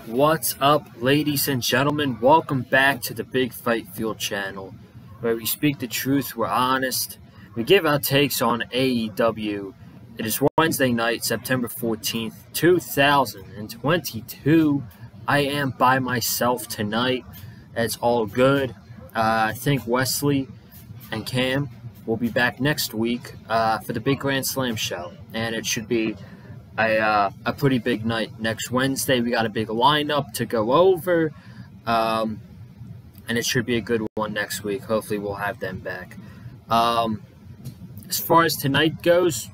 What's up, ladies and gentlemen? Welcome back to the Big Fight Field channel, where we speak the truth, we're honest, we give our takes on AEW. It is Wednesday night, September 14th, 2022. I am by myself tonight. It's all good. I think Wesley and Cam will be back next week for the big GrandSlam show, and it should be a pretty big night next Wednesday. We got a big lineup to go over, and it should be a good one next week. Hopefully we'll have them back. As far as tonight goes,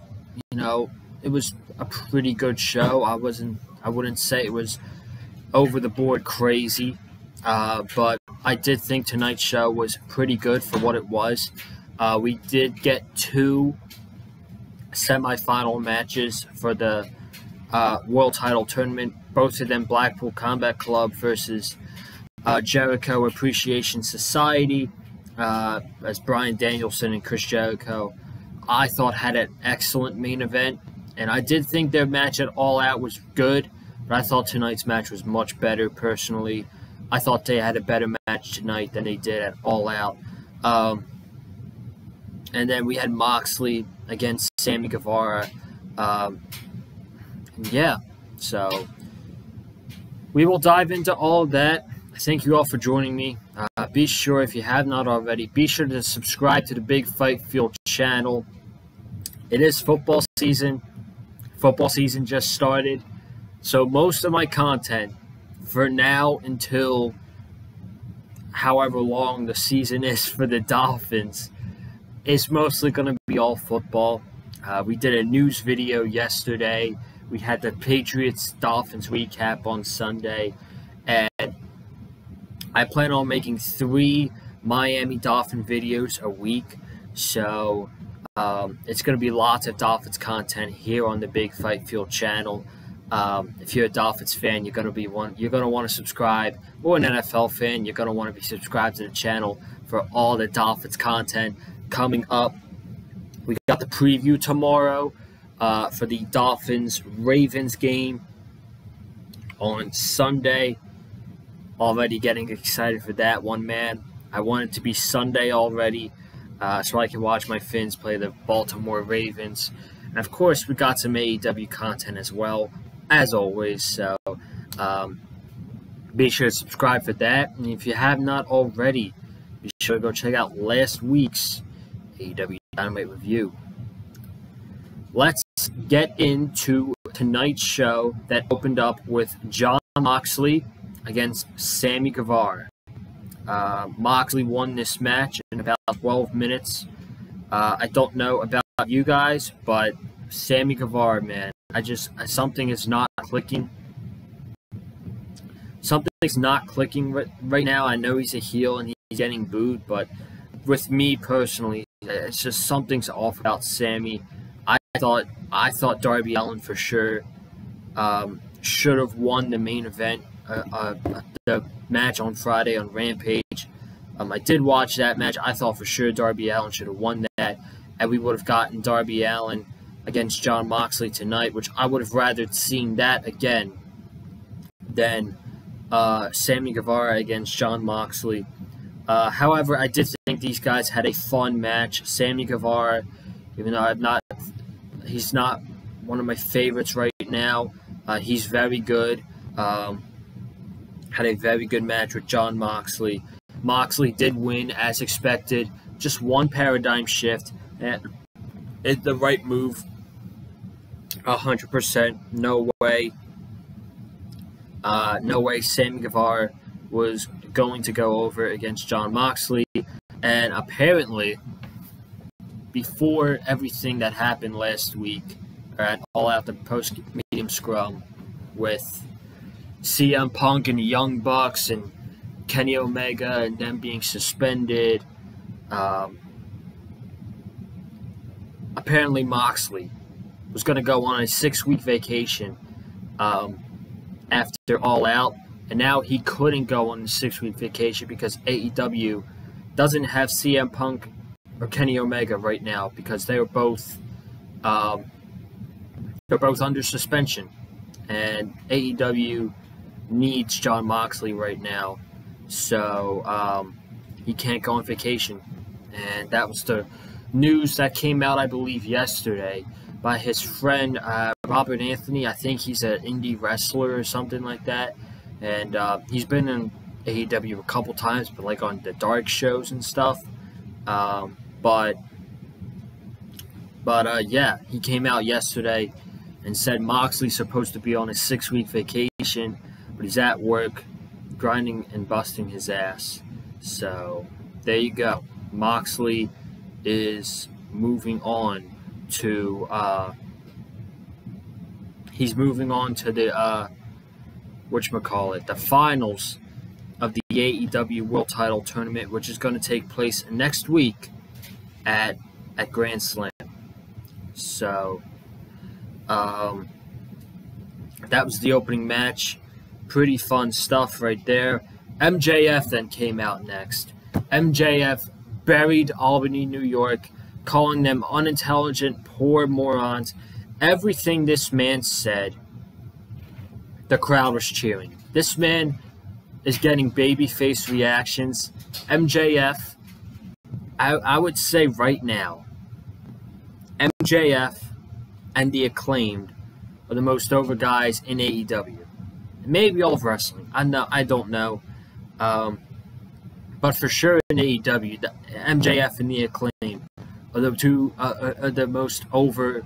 it was a pretty good show. I wouldn't say it was over the board crazy, but I did think tonight's show was pretty good for what it was. We did get two semifinal matches for the World Title Tournament. Both of them Blackpool Combat Club versus Jericho Appreciation Society, as Bryan, Danielson, and Chris Jericho, I thought had an excellent main event. And I did think their match at All Out was good, but I thought tonight's match was much better personally. I thought they had a better match tonight than they did at All Out. And then we had Moxley against Sammy Guevara. So we will dive into all of that. Thank you all for joining me. Be sure, if you have not already, be sure to subscribe to the Big Fight Field channel. It is football season. Football season just started. So most of my content for now until however long the season is for the Dolphins is mostly going to be all football. We did a news video yesterday. We had the Patriots-Dolphins recap on Sunday. And I plan on making 3 Miami Dolphin videos a week. So it's going to be lots of Dolphins content here on the Big Fight Field channel. If you're a Dolphins fan, you're going to want to subscribe. Or an NFL fan, you're going to want to be subscribed to the channel for all the Dolphins content coming up. We got the preview tomorrow for the Dolphins-Ravens game on Sunday. Already getting excited for that one, man. I want it to be Sunday already so I can watch my Fins play the Baltimore Ravens. And, of course, we got some AEW content as well, as always. So be sure to subscribe for that. And if you have not already, be sure to go check out last week's AEW Dynamite review. Let's get into tonight's show that opened up with Jon Moxley against Sammy Guevara. Moxley won this match in about 12 minutes. I don't know about you guys, but Sammy Guevara, man, something is not clicking. Something's not clicking right now. I know he's a heel and he's getting booed, but with me personally, it's just something's off about Sammy. I thought Darby Allin for sure should have won the main event, the match on Friday on Rampage. I did watch that match. I thought for sure Darby Allin should have won that, and we would have gotten Darby Allin against Jon Moxley tonight, which I would have rather seen that again than Sammy Guevara against Jon Moxley. However, I did think these guys had a fun match. Sammy Guevara, even though he's not one of my favorites right now, he's very good. Had a very good match with Jon Moxley. Moxley did win as expected. Just one paradigm shift. And it's the right move. 100%. No way. No way Sammy Guevara was going to go over against Jon Moxley. And apparently, before everything that happened last week at All Out, the post-medium scrum with CM Punk and the Young Bucks and Kenny Omega and them being suspended, apparently Moxley was going to go on a 6-week vacation after All Out. And now he couldn't go on a 6-week vacation because AEW doesn't have CM Punk or Kenny Omega right now because they're both under suspension. And AEW needs Jon Moxley right now. So he can't go on vacation. And that was the news that came out, I believe, yesterday by his friend Robert Anthony. I think he's an indie wrestler or something like that. And he's been in AEW a couple times, but like on the dark shows and stuff. But yeah, he came out yesterday and said Moxley's supposed to be on a 6-week vacation, but he's at work grinding and busting his ass. So there you go. Moxley is moving on to the the finals of the AEW World Title Tournament, which is going to take place next week at GrandSlam. So that was the opening match. Pretty fun stuff right there. MJF then came out next. MJF buried Albany, New York, calling them unintelligent, poor morons. Everything this man said, the crowd was cheering. This man is getting babyface reactions. MJF, I would say right now, MJF and the Acclaimed are the most over guys in AEW. Maybe all of wrestling. I don't know. But for sure in AEW, the MJF and the Acclaimed are the two are the most over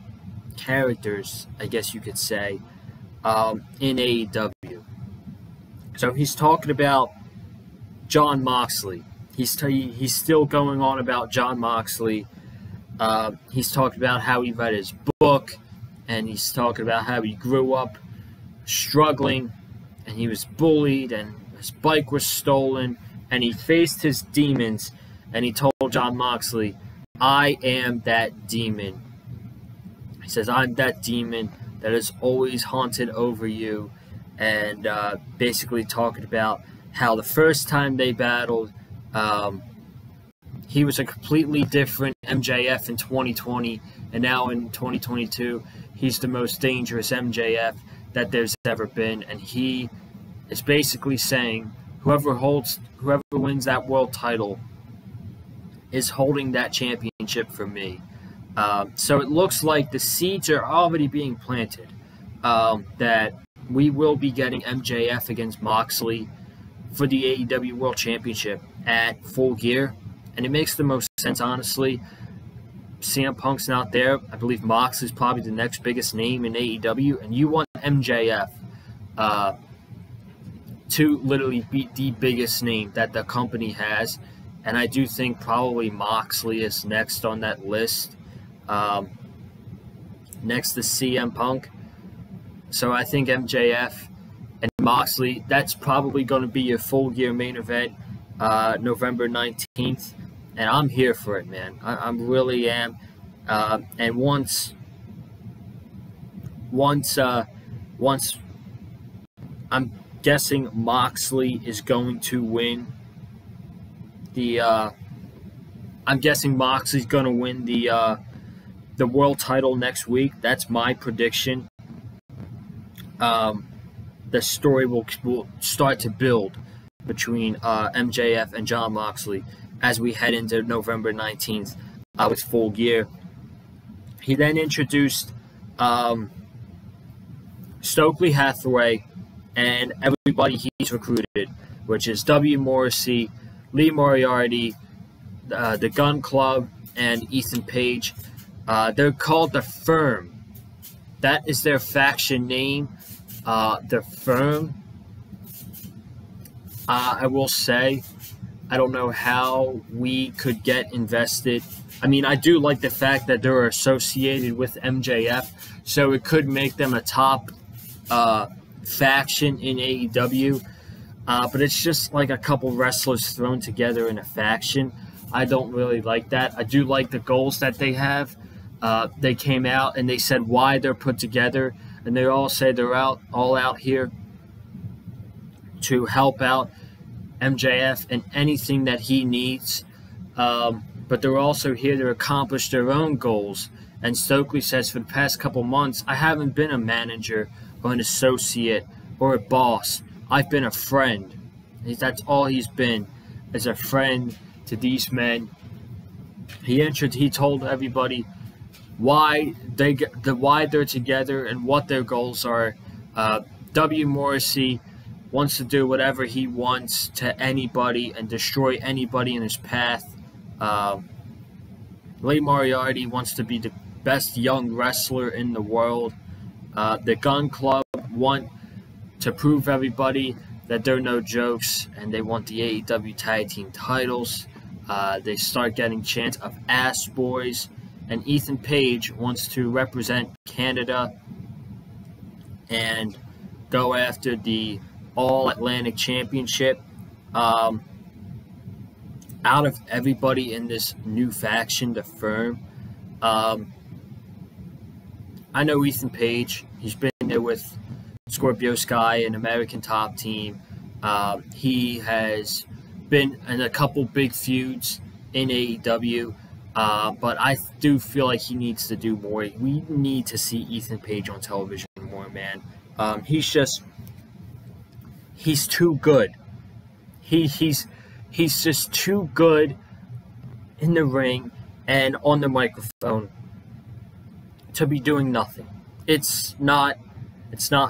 characters, I guess you could say, in AEW. So he's talking about Jon Moxley. He's still going on about Jon Moxley. He's talking about how he read his book, and he's talking about how he grew up struggling, and he was bullied, and his bike was stolen, and he faced his demons, and he told Jon Moxley, "I am that demon." He says, "I'm that demon that has always haunted over you," and basically talking about how the first time they battled, he was a completely different MJF in 2020, and now in 2022, he's the most dangerous MJF that there's ever been, and he is basically saying whoever wins that world title is holding that championship for me. So it looks like the seeds are already being planted that we will be getting MJF against Moxley for the AEW World Championship at Full Gear. And it makes the most sense, honestly. CM Punk's not there. I believe Moxley's probably the next biggest name in AEW. And you want MJF to literally beat the biggest name that the company has. And I do think probably Moxley is next on that list. Next to CM Punk. So I think MJF and Moxley, that's probably going to be your Full Gear main event, November 19th. And I'm here for it, man. I really am. And once I'm guessing Moxley is going to win I'm guessing Moxley's going to win the world title next week. That's my prediction. The story will start to build between MJF and Jon Moxley as we head into November 19th with Full Gear. He then introduced Stokely Hathaway and everybody he's recruited, which is W. Morrissey, Lee Moriarty, the Gun Club, and Ethan Page. They're called The Firm. That is their faction name. The Firm. I will say, I don't know how we could get invested. I mean, I do like the fact that they're associated with MJF, so it could make them a top faction in AEW. But it's just like a couple wrestlers thrown together in a faction. I don't really like that. I do like the goals that they have. They came out and they said why they're put together, and they all say they're all out here to help out MJF and anything that he needs. But they're also here to accomplish their own goals. And Stokely says, for the past couple months, I haven't been a manager or an associate or a boss. I've been a friend. That's all he's been, as a friend to these men. He told everybody why they're together and what their goals are. W. Morrissey wants to do whatever he wants to anybody and destroy anybody in his path. Lee Moriarty wants to be the best young wrestler in the world. The Gun Club want to prove everybody that they're no jokes, and they want the AEW tag team titles. They start getting chants of ass boys, and Ethan Page wants to represent Canada and go after the All-Atlantic Championship. Out of everybody in this new faction, the Firm, I know Ethan Page. He's been there with Scorpio Sky and American Top Team. He has been in a couple big feuds in AEW, but I do feel like he needs to do more. We need to see Ethan Page on television more, man. He's too good. He's just too good in the ring and on the microphone to be doing nothing. It's not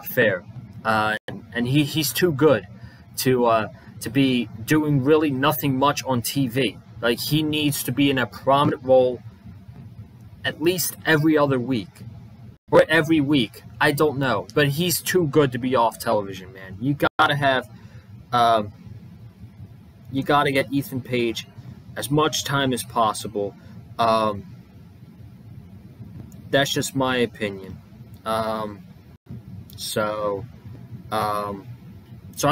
fair. And he's too good to be doing really nothing much on TV. Like, he needs to be in a prominent role at least every other week. Or every week. I don't know. But he's too good to be off television, man. You gotta get Ethan Page as much time as possible. That's just my opinion. So I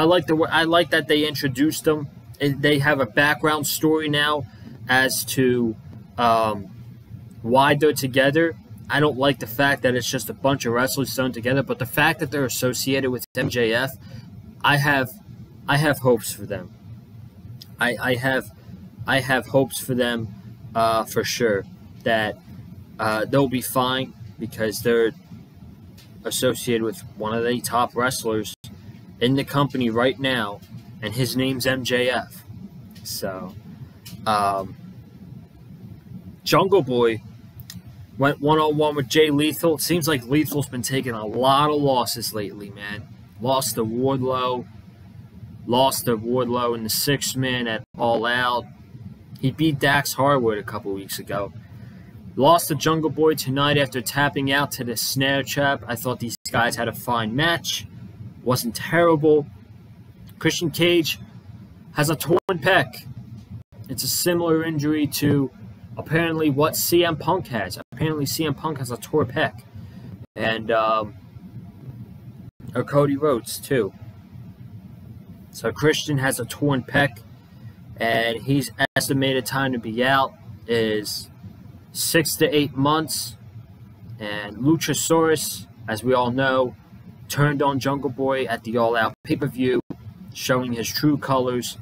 like that they introduced them. They have a background story now as to why they're together. I don't like the fact that it's just a bunch of wrestlers thrown together, but the fact that they're associated with MJF, I have hopes for them. I have hopes for them for sure that they'll be fine because they're associated with one of the top wrestlers in the company right now, and his name's MJF. So, Jungle Boy went one-on-one with Jay Lethal. It seems like Lethal's been taking a lot of losses lately, man. Lost to Wardlow in the six-man at All Out. He beat Dax Harwood a couple weeks ago. Lost to Jungle Boy tonight after tapping out to the snare trap. I thought these guys had a fine match. Wasn't terrible. Christian Cage has a torn pec. It's a similar injury to apparently what CM Punk has. Apparently CM Punk has a torn pec. And or Cody Rhodes too. So Christian has a torn pec, and his estimated time to be out is 6 to 8 months. And Luchasaurus, as we all know, turned on Jungle Boy at the All Out pay-per-view, showing his true colors.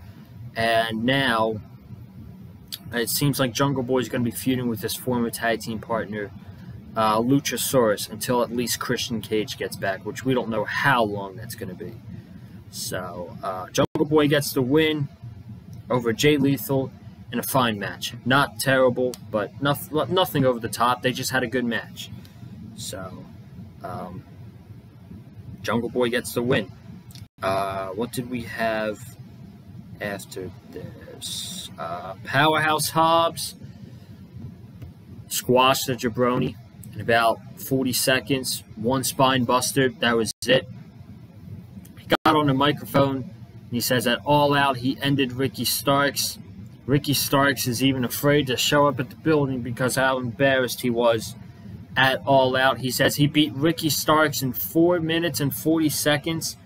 And now it seems like Jungle Boy is going to be feuding with his former tag team partner, Luchasaurus, until at least Christian Cage gets back, which we don't know how long that's going to be. So, Jungle Boy gets the win over Jay Lethal in a fine match. Not terrible, but nothing over the top. They just had a good match. So, Jungle Boy gets the win. What did we have after this? Powerhouse Hobbs squashed the Jabroni in about 40 seconds. One spine buster. That was it. He got on the microphone, and he says that All Out he ended Ricky Starks. Ricky Starks is even afraid to show up at the building because how embarrassed he was at All Out. He says he beat Ricky Starks in 4 minutes and 40 seconds,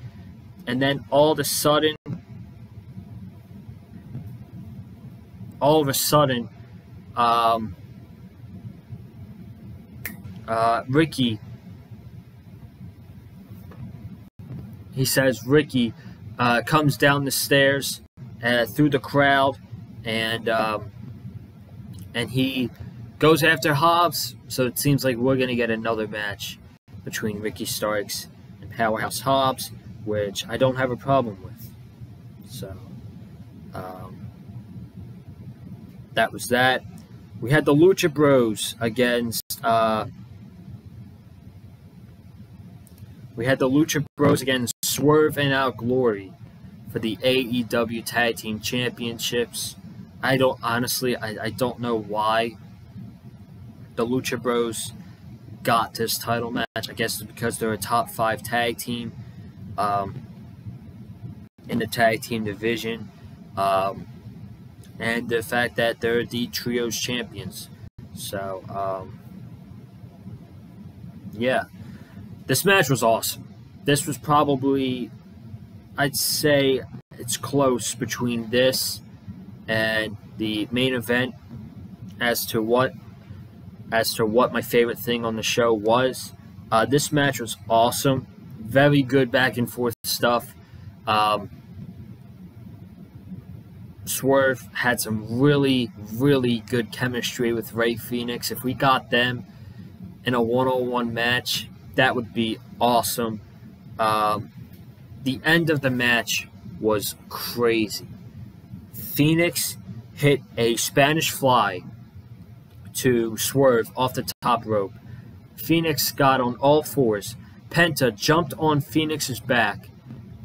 and then all of a sudden, Ricky, he says Ricky comes down the stairs through the crowd, and he goes after Hobbs. So it seems like we're going to get another match between Ricky Starks and Powerhouse Hobbs. which I don't have a problem with. So, that was that. We had the Lucha Bros against Swerve and Our Glory for the AEW Tag Team Championships. I don't know why the Lucha Bros got this title match. I guess it's because they're a top 5 tag team in the tag team division, and the fact that they're the Trios champions. So, yeah, this match was awesome. This was probably, I'd say it's close between this and the main event as to what my favorite thing on the show was. This match was awesome. Very good back and forth stuff. Swerve had some really, really good chemistry with Rey Fenix. If we got them in a one-on-one match, that would be awesome. The end of the match was crazy. Fenix hit a Spanish fly to Swerve off the top rope. Fenix got on all fours. Penta jumped on Fenix's back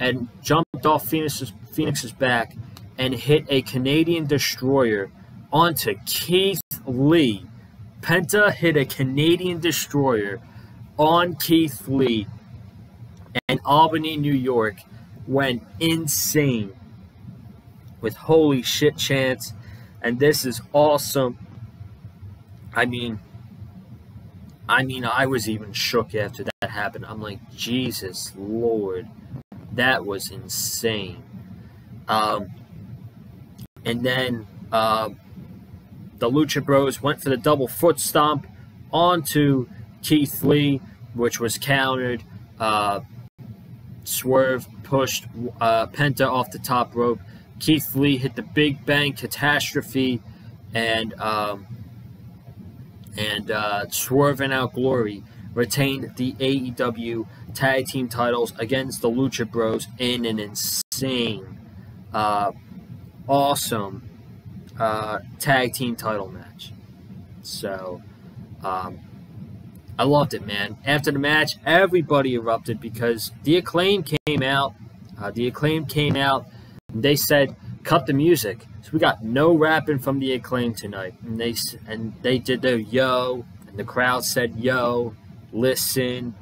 and jumped off Fenix's back and hit a Canadian Destroyer onto Keith Lee. Penta hit a Canadian Destroyer on Keith Lee, and Albany, New York went insane with holy shit chants, and this is awesome. I mean, I was even shook after that happened. I'm like, Jesus Lord, that was insane. And then the Lucha Bros went for the double foot stomp onto Keith Lee, which was countered. Swerve pushed Penta off the top rope. Keith Lee hit the Big Bang Catastrophe, and Swerve and Our Glory retained the AEW Tag Team titles against the Lucha Bros in an insane, awesome Tag Team title match. So, I loved it, man. After the match, everybody erupted because the Acclaim came out. And they said, cut the music. So we got no rapping from the Acclaim tonight. And they did their yo, and the crowd said, yo, listen.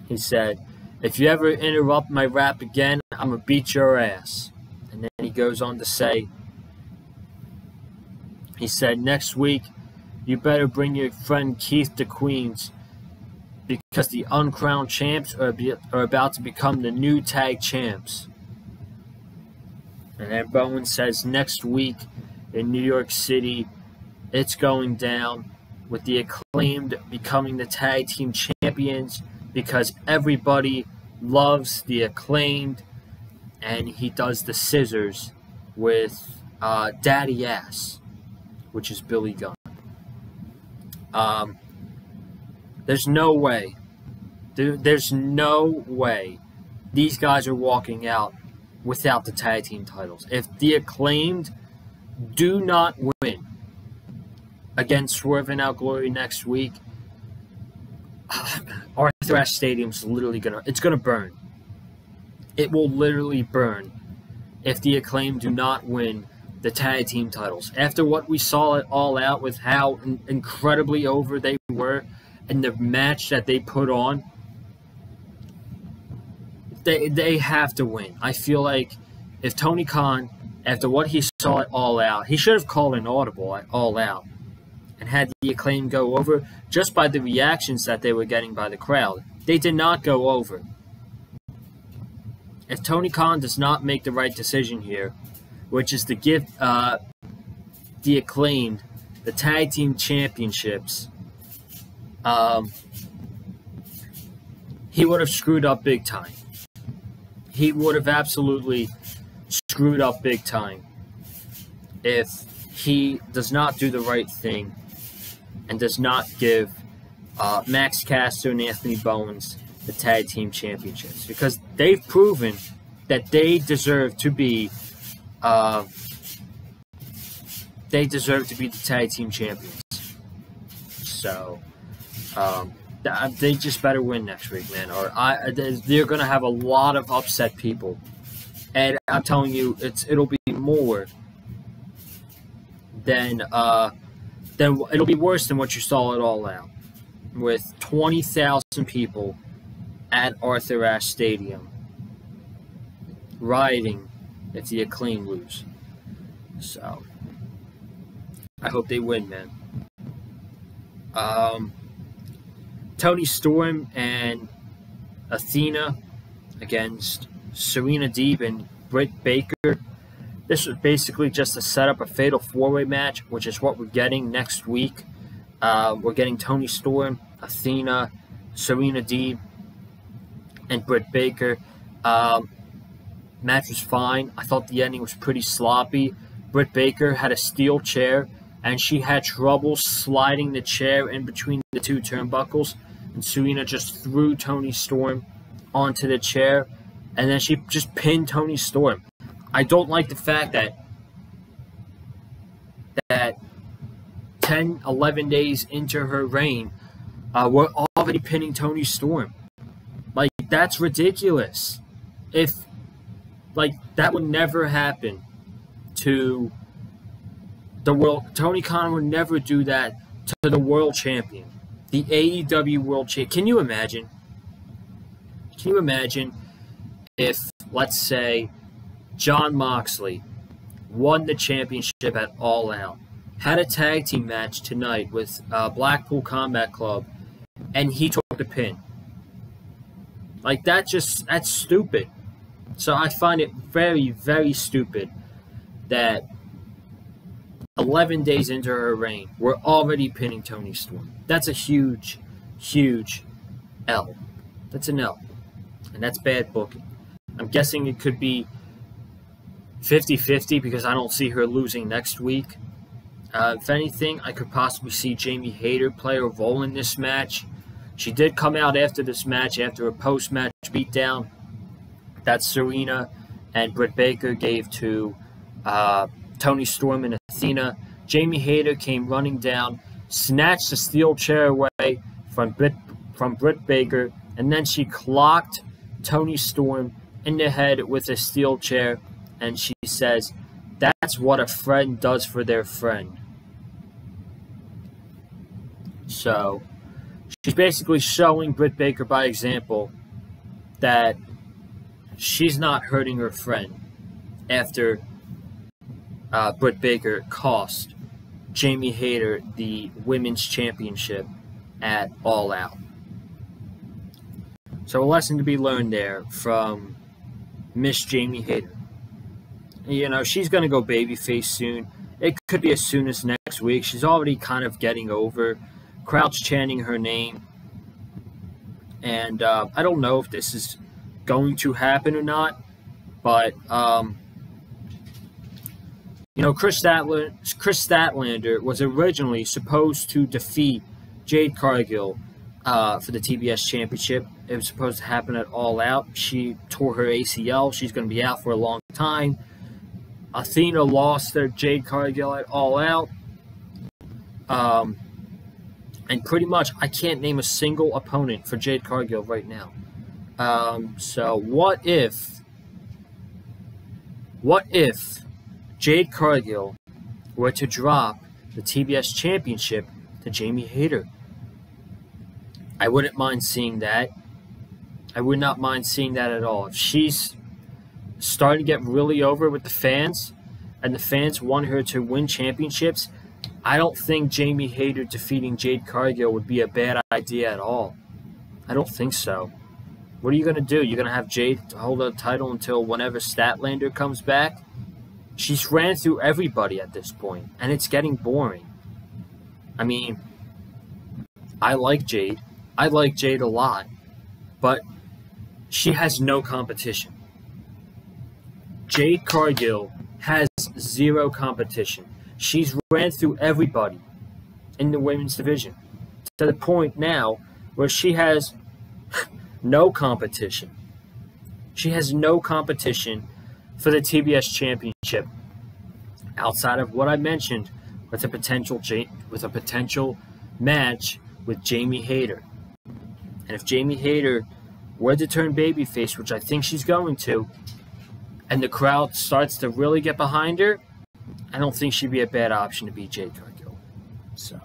He said, if you ever interrupt my rap again, I'm going to beat your ass. And then he goes on to say, he said, next week, you better bring your friend Keith to Queens because the uncrowned champs are about to become the new tag champs. And then Bowen says next week in New York City, it's going down with the Acclaimed becoming the tag team champions because everybody loves the Acclaimed. And he does the scissors with Daddy Ass, which is Billy Gunn. There's no way. There's no way these guys are walking out without the tag team titles. If the Acclaimed do not win against Swerve and Our Glory next week, Arthur Ashe Stadium's literally gonna burn. It will literally burn if the Acclaimed do not win the tag team titles. After what we saw it All Out with how incredibly over they were and the match that they put on, they have to win. I feel like if Tony Khan, after what he saw it All Out, he should have called an audible at All Out and had the Acclaim go over just by the reactions that they were getting by the crowd. They did not go over. If Tony Khan does not make the right decision here, which is to give the Acclaimed the tag team championships, he would have screwed up big time. He would have absolutely screwed up big time if he does not do the right thing and does not give Max Caster and Anthony Bowens the tag team championships because they've proven that they deserve to be the tag team champions. So they just better win next week, man, or they're gonna have a lot of upset people, and I'm telling you, it'll be more than it'll be worse than what you saw at All Out, with 20,000 people at Arthur Ashe Stadium rioting if the Acclaim lose. So I hope they win, man. Toni Storm and Athena against Serena Deeb and Britt Baker. This was basically just to set up a fatal four-way match, which is what we're getting next week. We're getting Toni Storm, Athena, Serena Deeb, and Britt Baker. Match was fine. I thought the ending was pretty sloppy. Britt Baker had a steel chair, and she had trouble sliding the chair in between the two turnbuckles. And Serena just threw Toni Storm onto the chair, and then she just pinned Toni Storm. I don't like the fact that 10, 11 days into her reign, we're already pinning Toni Storm. Like, that's ridiculous. That would never happen to the world. Tony Khan would never do that to the world champion, the AEW world champion. Can you imagine? Can you imagine if, let's say, Jon Moxley won the championship at All Out, had a tag team match tonight with Blackpool Combat Club, and he took the pin? Like, that's stupid. So I find it very, very stupid that 11 days into her reign, we're already pinning Toni Storm. That's a huge, huge L. That's an L. And that's bad booking. I'm guessing it could be 50-50 because I don't see her losing next week. If anything, I could possibly see Jamie Hayter play a role in this match. She did come out after this match, after a post-match beatdown that Serena and Britt Baker gave to Toni Storm and Athena. Jamie Hayter came running down, snatched the steel chair away from Britt Baker, and then she clocked Toni Storm in the head with a steel chair, and she says, "That's what a friend does for their friend." So she's basically showing Britt Baker by example that she's not hurting her friend after Britt Baker cost Jamie Hayter the Women's Championship at All Out. So a lesson to be learned there from Miss Jamie Hayter. You know, she's going to go babyface soon. It could be as soon as next week. She's already kind of getting over. Crowd's chanting her name. And I don't know if this is going to happen or not, but Chris Statlander was originally supposed to defeat Jade Cargill for the TBS Championship. It was supposed to happen at All Out. She tore her ACL. She's going to be out for a long time. Athena lost to Jade Cargill at All Out. And pretty much, I can't name a single opponent for Jade Cargill right now. So what if Jade Cargill were to drop the TBS Championship to Jamie Hayter? I wouldn't mind seeing that. I would not mind seeing that at all. If she's starting to get really over with the fans, and the fans want her to win championships, I don't think Jamie Hayter defeating Jade Cargill would be a bad idea at all. I don't think so. What are you going to do? You're going to have Jade hold the title until whenever Statlander comes back? She's ran through everybody at this point, and it's getting boring. I mean, I like Jade. I like Jade a lot, but she has no competition. Jade Cargill has zero competition. She's ran through everybody in the women's division to the point now where she has no competition. She has no competition for the TBS championship outside of what I mentioned with a potential match with Jamie Hayter. And if Jamie Hayter were to turn babyface, which I think she's going to, and the crowd starts to really get behind her, I don't think she'd be a bad option to beat Jade Cargill. So,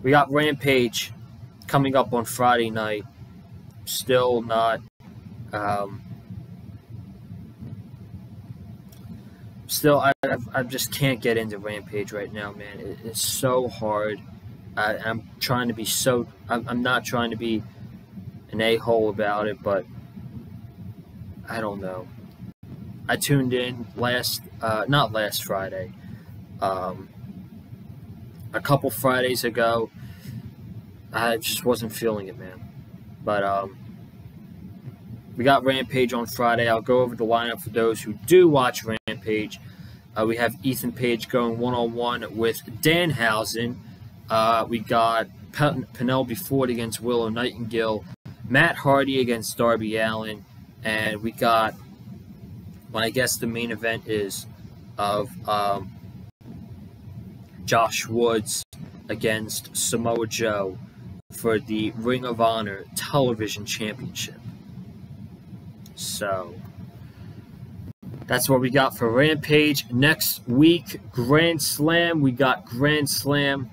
we got Rampage coming up on Friday night. Still not... I just can't get into Rampage right now, man. It's so hard. I'm trying to be so... I'm not trying to be an a-hole about it, but I don't know. I tuned in not last Friday, a couple Fridays ago. I just wasn't feeling it, man. But we got Rampage on Friday. I'll go over the lineup for those who do watch Rampage. We have Ethan Page going one-on-one with Danhausen. We got Penelope Ford against Willow Nightingale. Matt Hardy against Darby Allin. And we got, well, I guess the main event is of Josh Woods against Samoa Joe for the Ring of Honor Television Championship. So, that's what we got for Rampage. Next week, GrandSlam. We got GrandSlam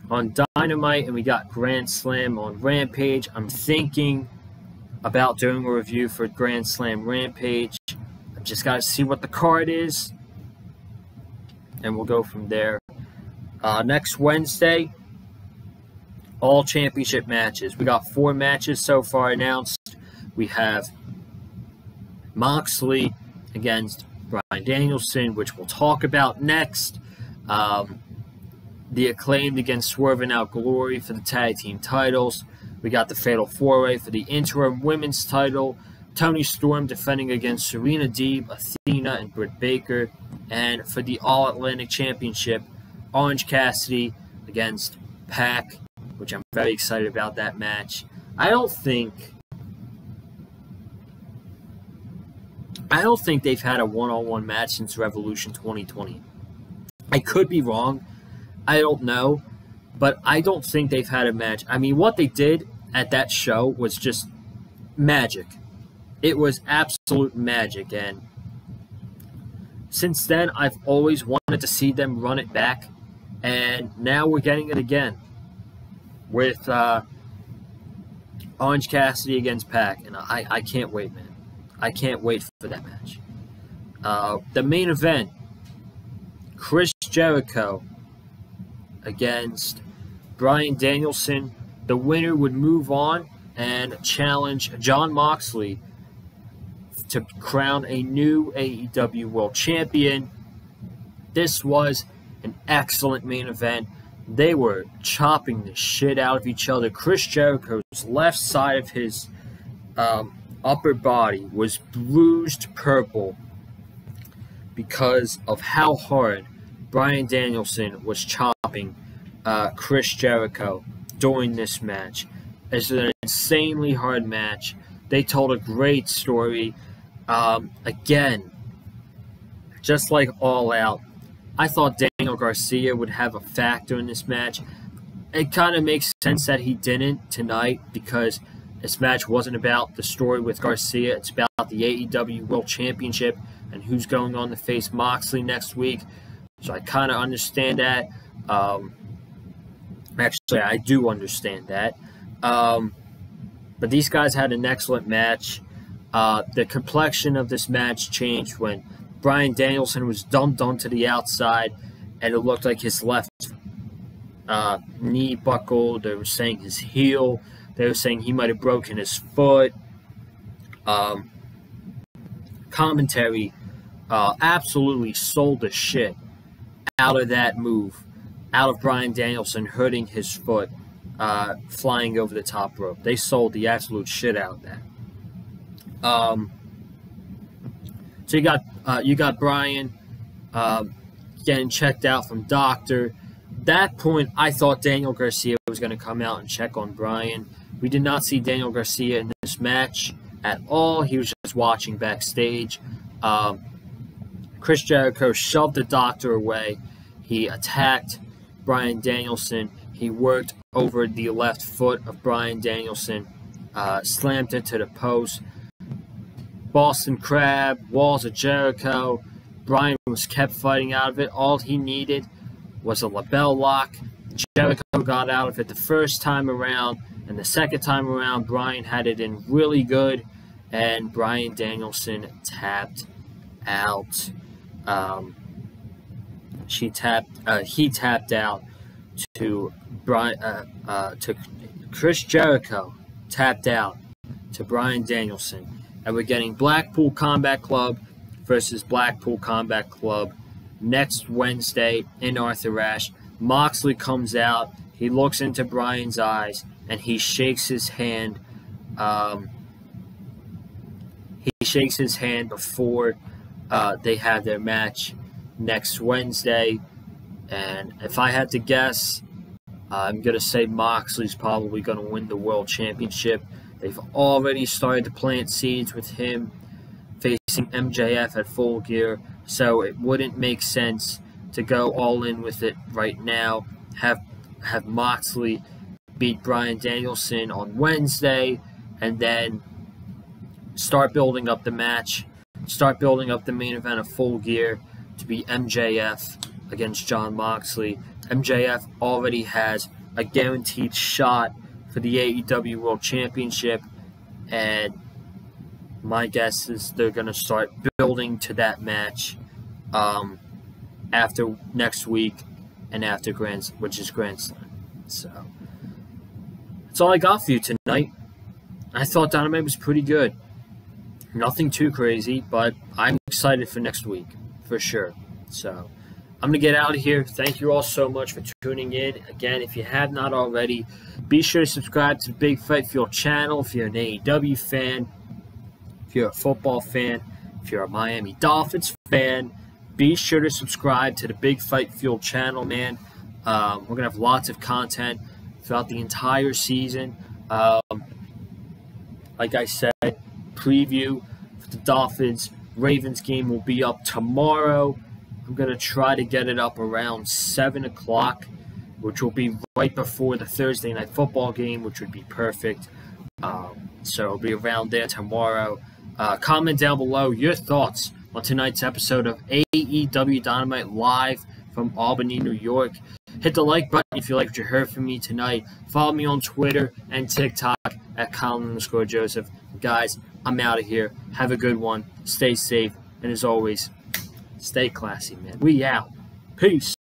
on Dynamite, and we got GrandSlam on Rampage. I'm thinking about doing a review for GrandSlam Rampage. I've just got to see what the card is, and we'll go from there. Next Wednesday, all championship matches. We got 4 matches so far announced. We have Moxley against Bryan Danielson, which we'll talk about next. The Acclaimed against Swerve and Out Glory for the tag team titles. We got the Fatal 4-Way for the interim women's title. Toni Storm defending against Serena Deeb, Athena, and Britt Baker. And for the All-Atlantic Championship, Orange Cassidy against Pac, which I'm very excited about that match. I don't think they've had a one-on-one match since Revolution 2020. I could be wrong. I don't know. But I don't think they've had a match. I mean, what they did at that show was just magic. It was absolute magic. And since then, I've always wanted to see them run it back. And now we're getting it again with Orange Cassidy against Pac. And I can't wait, man. I can't wait for that match. The main event, Chris Jericho against Bryan Danielson. The winner would move on and challenge Jon Moxley to crown a new AEW World Champion. This was an excellent main event. They were chopping the shit out of each other. Chris Jericho's left side of his upper body was bruised purple because of how hard Bryan Danielson was chopping Chris Jericho during this match. It's an insanely hard match. They told a great story. Again, just like All Out, I thought Daniel Garcia would have a factor in this match. It kind of makes sense that he didn't tonight because this match wasn't about the story with Garcia. It's about the AEW World Championship and who's going on to face Moxley next week. So I kind of understand that. Actually, I do understand that. But these guys had an excellent match. The complexion of this match changed when Bryan Danielson was dumped onto the outside, and it looked like his left knee buckled. They were saying his heel. They were saying he might have broken his foot. Commentary absolutely sold the shit out of that move, out of Bryan Danielson hurting his foot, flying over the top rope. They sold the absolute shit out of that. So you got Bryan getting checked out from doctor. At that point, I thought Daniel Garcia was going to come out and check on Bryan, We did not see Daniel Garcia in this match at all. He was just watching backstage. Chris Jericho shoved the doctor away. He attacked Bryan Danielson. He worked over the left foot of Bryan Danielson, slammed into the post. Boston Crab, Walls of Jericho. Bryan was kept fighting out of it. All he needed was a label lock. Jericho got out of it the first time around, and the second time around, Bryan had it in really good, and Bryan Danielson tapped out. He tapped out to Chris Jericho, tapped out to Bryan Danielson, and we're getting Blackpool Combat Club versus Blackpool Combat Club next Wednesday in Arthur Ashe. Moxley comes out. He looks into Bryan's eyes and he shakes his hand. He shakes his hand before they have their match next Wednesday. And if I had to guess, I'm going to say Moxley's probably going to win the World Championship. They've already started to plant seeds with him facing MJF at Full Gear, so it wouldn't make sense to go all in with it right now. Have Moxley beat Bryan Danielson on Wednesday, and then start building up the match, start building up the main event of Full Gear to be MJF against Jon Moxley. MJF already has a guaranteed shot for the AEW World Championship, and my guess is they're going to start building to that match after next week and after which is GrandSlam. So that's all I got for you tonight. I thought Dynamite was pretty good. Nothing too crazy, but I'm excited for next week for sure. So I'm going to get out of here. Thank you all so much for tuning in. Again, if you have not already, be sure to subscribe to the Big Fight Field channel if you're an AEW fan, if you're a football fan, if you're a Miami Dolphins fan. Be sure to subscribe to the Big Fight Field channel, man. We're going to have lots of content throughout the entire season. Like I said, preview for the Dolphins-Ravens game will be up tomorrow. I'm going to try to get it up around 7 o'clock, which will be right before the Thursday Night Football game, which would be perfect. So it'll be around there tomorrow. Comment down below your thoughts on tonight's episode of AEW Dynamite live from Albany, New York. Hit the like button if you like what you heard from me tonight. Follow me on Twitter and TikTok at Colin_Joseph. Guys, I'm out of here. Have a good one. Stay safe. And as always, stay classy, man. We out. Peace.